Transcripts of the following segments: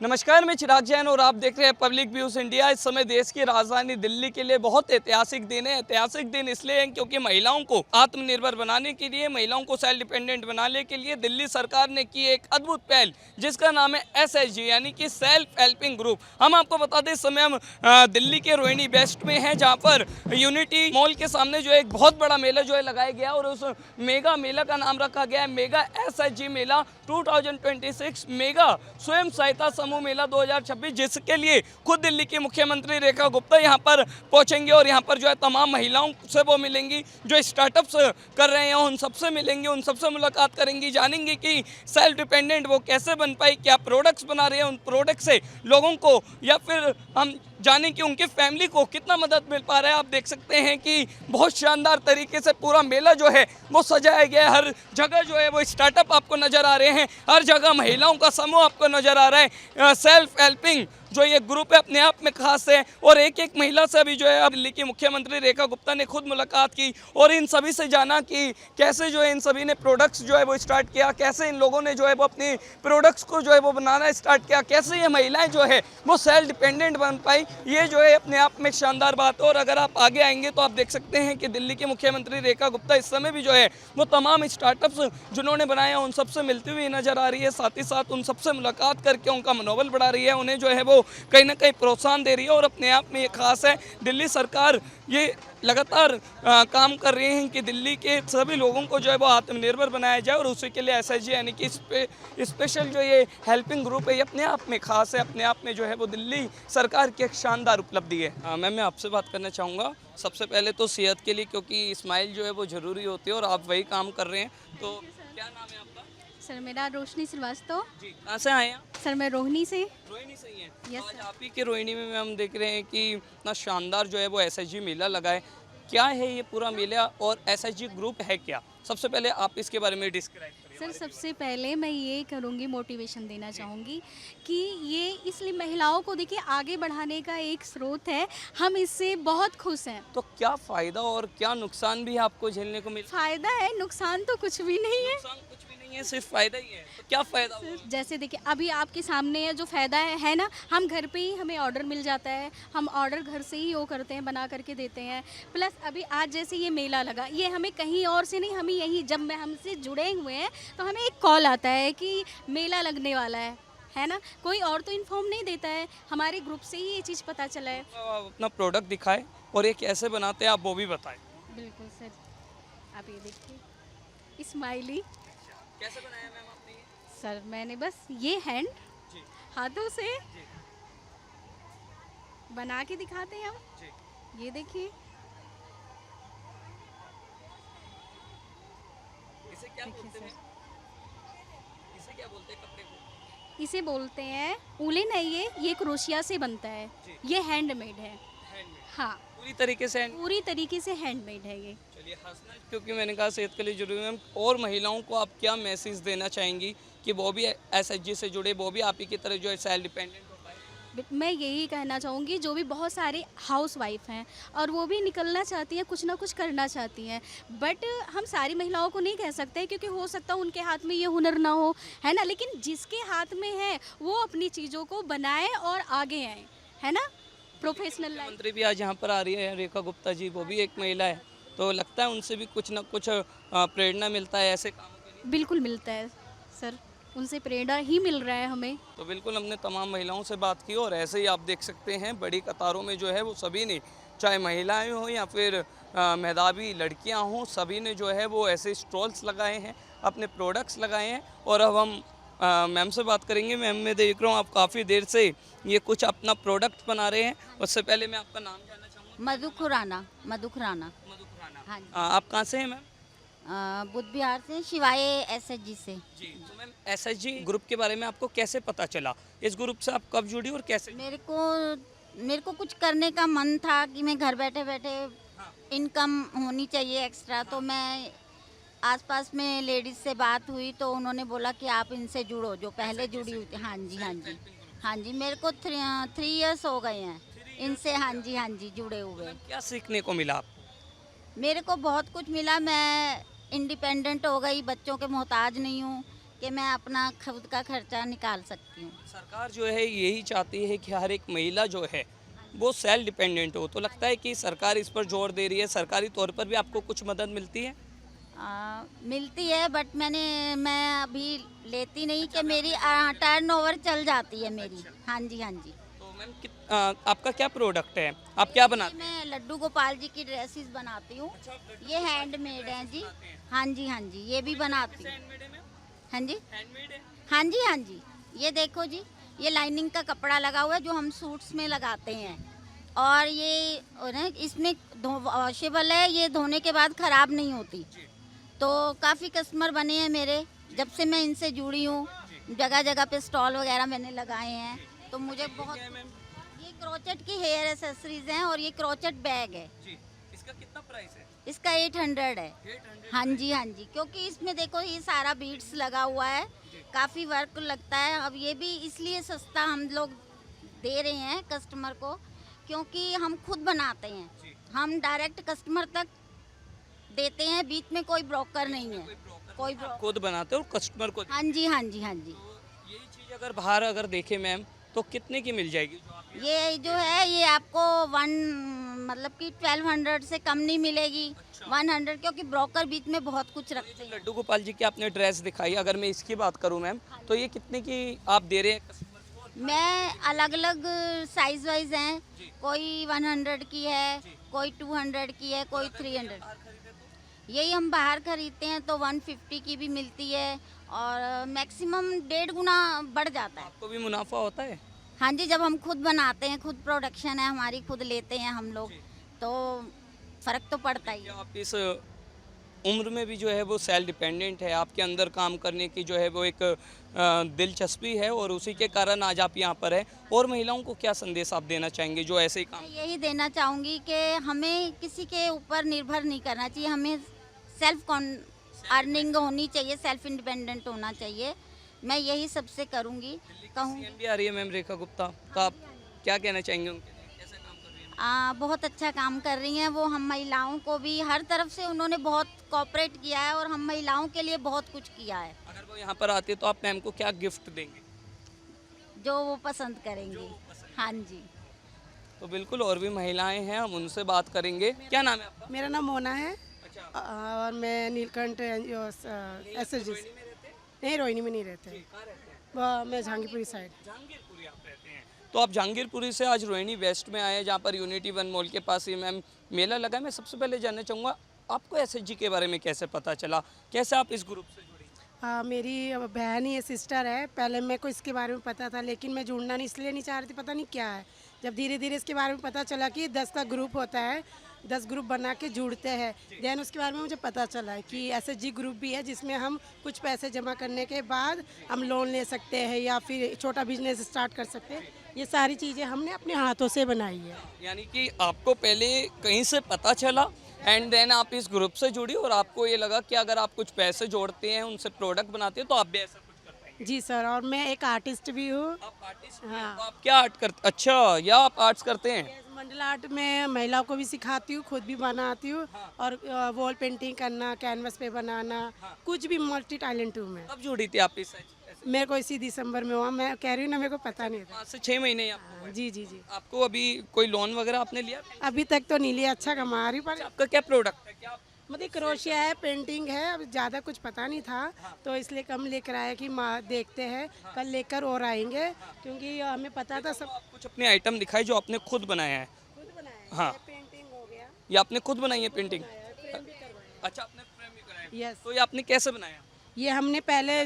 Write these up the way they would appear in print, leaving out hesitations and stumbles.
नमस्कार, मैं चिराग जैन और आप देख रहे हैं पब्लिक व्यूज इंडिया। इस समय देश की राजधानी दिल्ली के लिए बहुत ऐतिहासिक दिन है। ऐतिहासिक दिन इसलिए है क्योंकि महिलाओं को आत्मनिर्भर बनाने के लिए, महिलाओं को सेल्फ डिपेंडेंट बनाने के लिए दिल्ली सरकार ने की एक अद्भुत पहल, जिसका नाम है SHG यानी कि सेल्फ हेल्पिंग ग्रुप। हम आपको बता दें, इस समय हम दिल्ली के रोहिणी वेस्ट में हैं, जहाँ पर यूनिटी मॉल के सामने जो एक बहुत बड़ा मेला जो है लगाया गया और उस मेगा मेला का नाम रखा गया है मेगा SHG मेला 2026 मेगा स्वयं सहायता समूह मेला 2026, जिसके लिए खुद दिल्ली की मुख्यमंत्री रेखा गुप्ता यहां पर पहुंचेंगे और यहां पर जो है तमाम महिलाओं से वो मिलेंगी जो स्टार्टअप्स कर रहे हैं, उन सबसे मिलेंगी, उन सबसे मुलाकात करेंगी, जानेंगे कि सेल्फ डिपेंडेंट वो कैसे बन पाई, क्या प्रोडक्ट्स बना रहे हैं, उन प्रोडक्ट से लोगों को या फिर हम जानें कि उनके फैमिली को कितना मदद मिल पा रहा है। आप देख सकते हैं कि बहुत शानदार तरीके से पूरा मेला जो है वो सजाया गया है। हर जगह जो है वो स्टार्टअप आपको नज़र आ रहे हैं, हर जगह महिलाओं का समूह आपको नज़र आ रहा है। सेल्फ हेल्पिंग जो ये ग्रुप है अपने आप में खास है और एक एक महिला से अभी जो है दिल्ली की मुख्यमंत्री रेखा गुप्ता ने खुद मुलाकात की और इन सभी से जाना कि कैसे जो है इन सभी ने प्रोडक्ट्स जो है वो स्टार्ट किया, कैसे इन लोगों ने जो है वो अपनी प्रोडक्ट्स को जो है वो बनाना स्टार्ट किया, कैसे ये महिलाएं जो है वो सेल्फ डिपेंडेंट बन पाई। ये जो है अपने आप में शानदार बात है। और अगर आप आगे आएंगे तो आप देख सकते हैं कि दिल्ली के मुख्यमंत्री रेखा गुप्ता इस समय भी जो है वो तमाम स्टार्टअप्स जिन्होंने बनाए हैं उन सबसे मिलती हुई नजर आ रही है, साथ ही साथ उन सबसे मुलाकात करके उनका मनोबल बढ़ा रही है, उन्हें जो है वो कहीं ना कहीं प्रोत्साहन दे रही है। और अपने आप में ये खास है, दिल्ली सरकार ये लगातार काम कर रहे हैं कि दिल्ली के सभी लोगों को जो है वो आत्मनिर्भर बनाया जाए और उसी के लिए SHG यानी कि स्पेशल जो ये हेल्पिंग ग्रुप है ये अपने आप में खास है, अपने आप में जो है वो दिल्ली सरकार की एक शानदार उपलब्धि है। मैम, मैं आपसे बात करना चाहूँगा सबसे पहले तो सेहत के लिए, क्योंकि स्माइल जो है वो ज़रूरी होती है और आप वही काम कर रहे हैं, तो क्या नाम है आपका? सर मेरा रोशनी श्रीवास्तव। जी, कहाँ से आए हैं आप? सर मैं रोहिणी से। रोहिणी से ही है। यस आज सर। आप ही के रोहिणी में हम देख रहे हैं कि इतना शानदार जो है वो SHG मेला लगा है। क्या है ये पूरा मेला और SHG ग्रुप है क्या? सबसे पहले आप इसके बारे में डिस्क्राइब करिए। सर सबसे पहले मैं ये करूँगी, मोटिवेशन देना चाहूँगी कि ये इसलिए महिलाओं को देखिए आगे बढ़ाने का एक स्रोत है, हम इससे बहुत खुश हैं। तो क्या फ़ायदा और क्या नुकसान भी आपको झेलने को मिला? फ़ायदा है, नुकसान तो कुछ भी नहीं है। नुकसान कुछ भी नहीं है, सिर्फ फ़ायदा ही है। तो क्या फ़ायदा हुआ? जैसे देखिए अभी आपके सामने है जो फ़ायदा है ना, हम घर पे ही हमें ऑर्डर मिल जाता है, हम ऑर्डर घर से ही वो करते हैं, बना करके देते हैं। प्लस अभी आज जैसे ये मेला लगा, ये हमें कहीं और से नहीं, हमें यहीं जब मैं हमसे जुड़े हुए हैं तो हमें एक कॉल आता है कि मेला लगने वाला है ना। कोई और तो इन्फॉर्म नहीं देता है, हमारे ग्रुप से ही ये चीज़ पता चला है। आप अपना प्रोडक्ट दिखाएं और ये कैसे बनाते हैं आप वो भी बताएं। बिल्कुल सर, आप ये देखिए स्माइली। कैसे बनाया मैम आपने ये? सर मैंने बस ये हैंड जी हाथों से जी बना के दिखाते हैं हम। जी। ये देखिए, इसे क्या देखिए बोलते हैं? सर, इसे क्या बोलते हैं कपड़े को? इसे बोलते हैं उलेन है। ये क्रोशिया से बनता है, जी। ये हैंडमेड है। हैंडमेड। हाँ, पूरी तरीके से पूरी तरीके से हैंडमेड है ये। चलिए, हंसना क्योंकि मैंने कहा सेहत के लिए जरूरी है। और महिलाओं को आप क्या मैसेज देना चाहेंगी कि वो भी SHG से जुड़े, वो भी आप ही की तरह जो है सेल्फ डिपेंडेंट हो पाए? मैं यही कहना चाहूँगी, जो भी बहुत सारे हाउस वाइफ हैं और वो भी निकलना चाहती हैं, कुछ ना कुछ करना चाहती हैं, बट हम सारी महिलाओं को नहीं कह सकते क्योंकि हो सकता है उनके हाथ में ये हुनर ना हो, है ना। लेकिन जिसके हाथ में है वो अपनी चीज़ों को बनाए और आगे आए, है ना। प्रोफेशनल लाइफ मंत्री भी आज यहाँ पर आ रही है, रेखा गुप्ता जी, वो भी एक महिला है, तो लगता है उनसे भी कुछ ना कुछ प्रेरणा मिलता है ऐसे कामों के लिए। बिल्कुल मिलता है सर, उनसे प्रेरणा ही मिल रहा है हमें। तो बिल्कुल हमने तमाम महिलाओं से बात की और ऐसे ही आप देख सकते हैं बड़ी कतारों में जो है वो सभी ने, चाहे महिलाएं हों या फिर मेधावी लड़कियां हों, सभी ने जो है वो ऐसे स्टॉल्स लगाए हैं, अपने प्रोडक्ट्स लगाए हैं। और अब हम मैम से बात करेंगे। मैम, मैं देख रहा हूँ आप काफ़ी देर से ये कुछ अपना प्रोडक्ट बना रहे हैं। उससे पहले मैं आपका नाम जानना चाहूँगा। मधु खुराना। मधु खुराना। मधु खुराना। हाँ जी। आप कहाँ से हैं मैम? बुद्ध विहार से, शिवाय SHG से। जी, तो मैम SHG ग्रुप के बारे में आपको कैसे पता चला? इस ग्रुप से आप कब जुड़ी और कैसे? मेरे को कुछ करने का मन था कि मैं घर बैठे बैठे हाँ। इनकम होनी चाहिए एक्स्ट्रा, तो मैं आसपास में लेडीज से बात हुई तो उन्होंने बोला कि आप इनसे जुड़ो, जो पहले जुड़ी हुई थी। हाँ जी, हाँ जी, हाँ जी। मेरे को 3 इयर्स हो गए हैं इनसे, हाँ जी, हाँ जी, जुड़े हुए। क्या सीखने को मिला आपको? मेरे को बहुत कुछ मिला। मैं इंडिपेंडेंट हो गई, बच्चों के मोहताज नहीं हूँ। कि मैं अपना खुद का खर्चा निकाल सकती हूँ। सरकार जो है यही चाहती है कि हर एक महिला जो है वो सेल्फ डिपेंडेंट हो, तो लगता है कि सरकार इस पर जोर दे रही है। सरकारी तौर पर भी आपको कुछ मदद मिलती है? मिलती है बट मैं अभी लेती नहीं कि मेरी टर्नओवर चल जाती है मेरी। हाँ जी, हाँ जी। तो मैम आपका क्या प्रोडक्ट है, आप क्या बनाते हैं? मैं लड्डू गोपाल जी की ड्रेसेस बनाती हूँ। ये हैंडमेड हैं जी। हाँ जी, हाँ जी, ये भी बनाती हूँ। हाँ जी, हाँ जी, हाँ जी। ये देखो जी, ये लाइनिंग का कपड़ा लगा हुआ है जो हम सूट्स में लगाते हैं। और ये इसमें वॉशेबल है, ये धोने के बाद ख़राब नहीं होती। तो काफ़ी कस्टमर बने हैं मेरे जब से मैं इनसे जुड़ी हूँ। जगह जगह पे स्टॉल वगैरह मैंने लगाए हैं, तो मुझे बहुत। ये क्रोचेट की हेयर एसेसरीज हैं और ये क्रोचेट बैग है। इसका कितना प्राइस है? इसका 800 है। 800? हाँ जी, हाँ जी, क्योंकि इसमें देखो ये सारा बीड्स लगा हुआ है, काफ़ी वर्क लगता है। अब ये भी इसलिए सस्ता हम लोग दे रहे हैं कस्टमर को, क्योंकि हम खुद बनाते हैं। हम डायरेक्ट कस्टमर तक देते हैं, बीच में कोई ब्रोकर नहीं है। कोई आप खुद बनाते हो और कस्टमर को? हाँ जी, हाँ जी, हाँ जी। तो यही चीज़ अगर बाहर अगर देखें मैम तो कितने की मिल जाएगी जो आप ये जो है ये आपको मतलब कि 1200 से कम नहीं मिलेगी। 100, क्योंकि ब्रोकर बीच में बहुत कुछ रखते हैं। लड्डू गोपाल जी की आपने ड्रेस दिखाई, अगर मैं इसकी बात करूं मैम तो ये कितने की आप दे रहे हैं कस्टमर को? मैं अलग अलग साइज वाइज हैं, कोई 100 की है, कोई 200 की है, कोई 300। यही हम बाहर खरीदते हैं तो 150 की भी मिलती है और मैक्सिमम 1.5 गुना बढ़ जाता है। आपको भी मुनाफा होता है? हाँ जी, जब हम खुद बनाते हैं, खुद प्रोडक्शन है हमारी, खुद लेते हैं हम लोग, तो फ़र्क तो पड़ता ही है। आप इस उम्र में भी जो है वो सेल्फ डिपेंडेंट है, आपके अंदर काम करने की जो है वो एक दिलचस्पी है और उसी के कारण आज आप यहाँ पर है। और महिलाओं को क्या संदेश आप देना चाहेंगे जो ऐसे ही काम? मैं यही देना चाहूँगी कि हमें किसी के ऊपर निर्भर नहीं करना चाहिए, हमें सेल्फ अर्निंग होनी चाहिए, सेल्फ इंडिपेंडेंट होना चाहिए। मैं यही सबसे कहूँगी। सीएम भी आ रही है मैम रेखा गुप्ता, तो आप क्या कहना चाहेंगे उनके लिए? कैसा काम कर रही हैं? बहुत अच्छा काम कर रही हैं वो। हम महिलाओं को भी हर तरफ से उन्होंने बहुत कोऑपरेट किया है और हम महिलाओं के लिए बहुत कुछ किया है। अगर वो यहाँ पर आती है तो आप मैम को क्या गिफ्ट देंगे? जो वो पसंद करेंगी। हाँ जी। तो बिल्कुल और भी महिलाएं हैं, हम उनसे बात करेंगे। क्या नाम है आपका? मेरा नाम मोना है अच्छा, और मैं नीलकंठ एसएसजी नहीं, रोहिणी में नहीं रहते हैं। कहाँ रहते हैं? मैं जहांगीरपुरी साइड। जहांगीरपुरी आप रहते हैं। तो आप जहांगीरपुरी से आज रोहिणी वेस्ट में आए हैं जहाँ पर यूनिटी 1 मॉल के पास ही मैम मेला लगा है। मैं सबसे पहले जानना चाहूँगा आपको एसएचजी के बारे में कैसे पता चला, कैसे आप इस ग्रुप से जुड़ी? मेरी बहन ही है, सिस्टर है। पहले मेरे को इसके बारे में पता था, लेकिन मैं जुड़ना नहीं इसलिए नहीं चाह रही थी, पता नहीं क्या है। जब धीरे धीरे इसके बारे में पता चला कि 10 का ग्रुप होता है, 10 ग्रुप बना के जुड़ते हैं, देन उसके बारे में मुझे पता चला है कि एसएचजी ग्रुप भी है जिसमें हम कुछ पैसे जमा करने के बाद हम लोन ले सकते हैं या फिर छोटा बिजनेस स्टार्ट कर सकते हैं। ये सारी चीज़ें हमने अपने हाथों से बनाई है। यानी कि आपको पहले कहीं से पता चला एंड देन आप इस ग्रुप से जुड़ी और आपको ये लगा कि अगर आप कुछ पैसे जोड़ते हैं, उनसे प्रोडक्ट बनाते हैं तो आप भी ऐसा कुछ कर पाएंगे। जी सर, और मैं एक आर्टिस्ट भी हूँ। आप आर्टिस्ट हैं, हाँ। तो आप क्या आर्ट करते? अच्छा, या आप आर्ट्स करते हैं? मंडल आर्ट में महिलाओं को भी सिखाती हूँ, खुद भी बनाती हूँ। और वॉल पेंटिंग करना, कैनवस पे बनाना, कुछ भी मल्टी टैलेंट हूँ मैं। कब जुड़ी थी आप इस ऐसे? मेरे को इसी दिसंबर में हुआ, मैं कह रही हूँ ना, मेरे को पता नहीं था। 5 से 6 महीने आपको हुए। जी जी जी। आपको अभी कोई लोन वगैरह आपने लिया? अभी तक तो नहीं लिया, अच्छा कमा रही, पर आपका क्या प्रोडक्ट है? क्या आप मतलब क्रोशिया है, पेंटिंग है। अब ज़्यादा कुछ पता नहीं था तो इसलिए कम लेकर आए कि देखते हैं, कल लेकर और आएंगे, क्योंकि हमें पता था सब। आप कुछ अपने आइटम दिखाए जो आपने खुद बनाया है? खुद बनाया है। हाँ। ये पेंटिंग हो गया, ये आपने खुद बनाई है पेंटिंग? फ्रेम भी करवाया। अच्छा, आपने फ्रेम भी कराया? यस, तो ये आपने कैसे बनाया? ये हमने पहले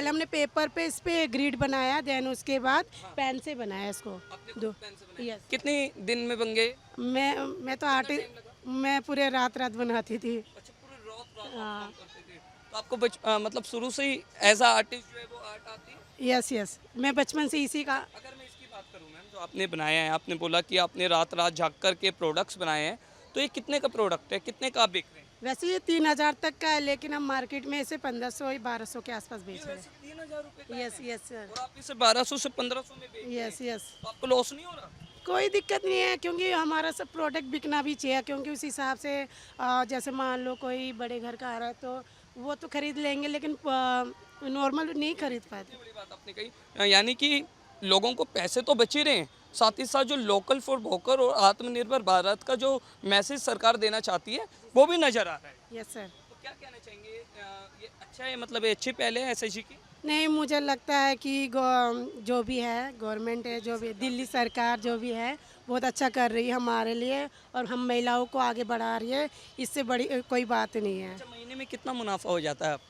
हमने पेपर पे इस पे ग्रिड बनाया, देन उसके बाद पेन से बनाया इसको। आपने खुद दो पेन से बनाया? यस। कितने दिन में बन गए? मैं तो आर्टिस्ट, मैं पूरे रात बनाती थी। अच्छा, पूरे रात हाँ। काम करते थे। तो आपको मतलब शुरू से ही एज अ आर्टिस्ट जो है वो आर्ट आती है? यस यस, मैं बचपन से इसी का। अगर मैं इसकी बात करूँ मैम, जो आपने बनाया है, आपने बोला कि आपने रात रात जाग कर के प्रोडक्ट्स बनाए हैं, तो ये कितने का प्रोडक्ट है, कितने का आप बेच रहे हैं? वैसे ये 3000 तक का है, लेकिन हम मार्केट में इसे 1500 या 1200 के आसपास बेच रहे हैं। 3000 रुपए का यस यस सर, और आप इसे 1200 से 1500 में बेच रहे हैं। Yes yes. तो आपको लॉस नहीं हो रहा? कोई दिक्कत नहीं है, क्योंकि हमारा सब प्रोडक्ट बिकना भी चाहिए, क्योंकि उस हिसाब से जैसे मान लो कोई बड़े घर का आ रहा है तो वो तो खरीद लेंगे, लेकिन नॉर्मल नहीं खरीद पाते। बड़ी बात आपने कही, यानी कि लोगों को पैसे तो बच ही रहे हैं, साथ ही साथ जो लोकल फॉर वोकर और आत्मनिर्भर भारत का जो मैसेज सरकार देना चाहती है वो भी नज़र आ रहा है। Yes sir. तो क्या कहना चाहेंगे, ये अच्छा है, मतलब ये अच्छी पहल है एसएचजी की? नहीं, मुझे लगता है कि जो भी है गवर्नमेंट है, जो भी दिल्ली सरकार जो भी है बहुत अच्छा कर रही है हमारे लिए, और हम महिलाओं को आगे बढ़ा रही है। इससे बड़ी कोई बात नहीं है। अच्छा, महीने में कितना मुनाफा हो जाता है आप?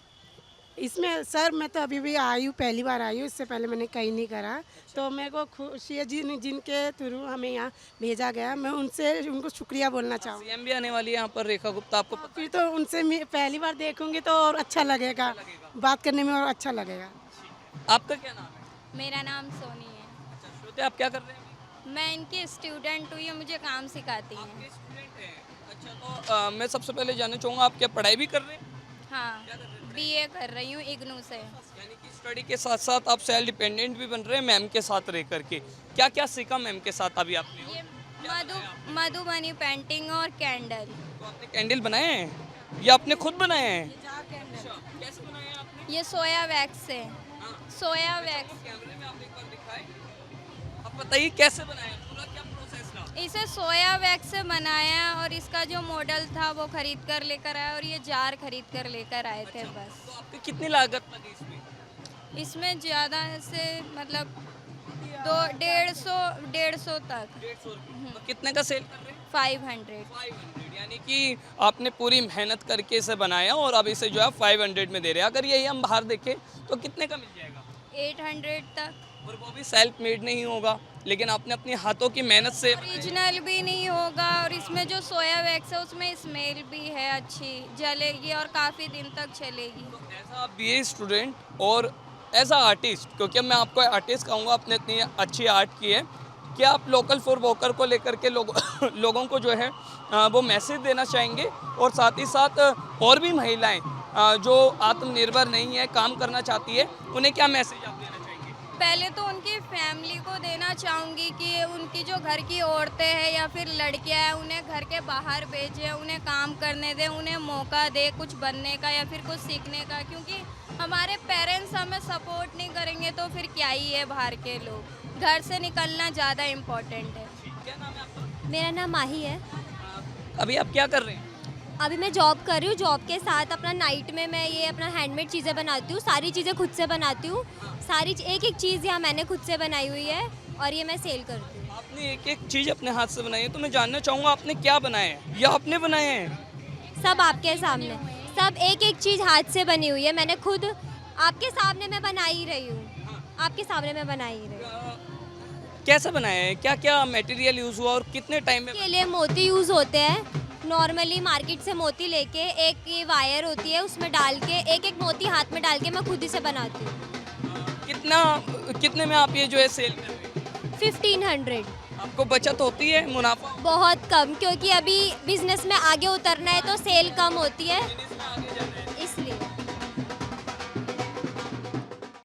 इसमें सर मैं तो अभी भी आई हूँ, पहली बार आई हूँ, इससे पहले मैंने कहीं नहीं करा। तो मेरे को खुशी है जिनके थ्रू हमें यहाँ भेजा गया, मैं उनको शुक्रिया बोलना चाहूँ। सीएम भी आने वाली है यहाँ पर, रेखा गुप्ता, आपको पता? फिर तो उनसे पहली बार देखूंगी तो और अच्छा लगेगा, बात करने में और अच्छा लगेगा। आपका क्या नाम है? मेरा नाम सोनी है। अच्छा श्रुति, आप क्या कर रहे हैं अभी? मैं इनकी स्टूडेंट हूँ, ये मुझे काम सिखाती हैं। आपके स्टूडेंट हैं? अच्छा, तो मैं सबसे पहले जानना चाहूँगा, आप क्या पढ़ाई भी कर रहे हैं? हाँ, बीए कर रही हूँ इग्नू से। यानी कि स्टडी के साथ साथ आप सेल्फ डिपेंडेंट भी बन रहे हैं मैम के साथ रह करके। क्या क्या सीखा मैम के साथ अभी आपने? ये मधुबनी पेंटिंग और कैंडल। तो आपने कैंडल बनाए हैं या आपने खुद बनाए हैं? अच्छा, कैसे बनाए हैं आपने? ये सोया वैक्स से। हाँ। सोया वैक्स, कैमरे में आप एक बार दिखाएं। आप बताइए कैसे बनाया, पूरा क्या प्रोसेस रहा? इसे सोया वैक्स से बनाया और इसका जो मॉडल था वो खरीद कर लेकर आया और ये जार खरीद कर लेकर आए थे बस। तो आपकी कितनी लागत लगी इसमें? इसमें ज़्यादा से मतलब 150 तक। 150 रुपये। तो कितने का सेल कर रहे हैं? 500। 500, यानी कि आपने पूरी मेहनत करके इसे बनाया और अब इसे जो है 500 में दे रहे हैं। अगर यही हम बाहर देखें तो कितने का मिल जाएगा? 800 तक। और वो भी सेल्फ मेड नहीं होगा, लेकिन आपने अपने हाथों की मेहनत से ओरिजिनल भी नहीं होगा और इसमें जो सोया वैक्स है उसमें स्मेल भी है, अच्छी जलेगी और काफ़ी दिन तक चलेगी। तो ऐसा आप बीए स्टूडेंट और एज अ आर्टिस्ट, क्योंकि मैं आपको आर्टिस्ट कहूँगा, आपने इतनी अच्छी आर्ट की है, कि आप लोकल फॉर वोकर को लेकर के लोगों को जो है वो मैसेज देना चाहेंगे, और साथ ही साथ और भी महिलाएं जो आत्मनिर्भर नहीं है, काम करना चाहती है, उन्हें क्या मैसेज आप देना चाहेंगे? पहले तो उनकी फैमिली को देना चाहूँगी कि उनकी जो घर की औरतें हैं या फिर लड़कियां हैं उन्हें घर के बाहर भेजें, उन्हें काम करने दें, उन्हें मौका दें कुछ बनने का या फिर कुछ सीखने का, क्योंकि हमारे पेरेंट्स हमें सपोर्ट नहीं करेंगे तो फिर क्या ही है, बाहर के लोग, घर से निकलना ज़्यादा इम्पोर्टेंट है। क्या नाम है आपका? मेरा नाम माही है। अभी आप क्या कर रहे हैं? अभी मैं जॉब कर रही हूँ। जॉब के साथ अपना नाइट में मैं ये अपना हैंडमेड चीज़ें बनाती हूँ, सारी चीज़ें खुद से बनाती हूँ। सारी एक एक चीज़ यहाँ मैंने खुद से बनाई हुई है और ये मैं सेल करती हूँ। आपने एक एक चीज़ अपने हाथ से बनाई है, तो मैं जानना चाहूँगा आपने क्या बनाया है या आपने बनाए हैं? सब आपके सामने, सब एक एक चीज़ हाथ से बनी हुई है। मैंने खुद आपके सामने मैं बना ही रही हूँ, आपके सामने मैं बना ही रही हूँ। कैसे बनाया है, क्या क्या मटेरियल यूज़ हुआ और कितने टाइम में? के लिए मोती यूज़ होते हैं। नॉर्मली मार्केट से मोती लेके एक ये वायर होती है उसमें डाल के एक एक मोती हाथ में डाल के मैं खुद ही से बनाती हूँ। कितने में आप ये जो है सेल कर रहे हैं? 1500। आपको बचत होती है, मुनाफा? बहुत कम, क्योंकि अभी बिजनेस में आगे उतरना है तो सेल कम होती है।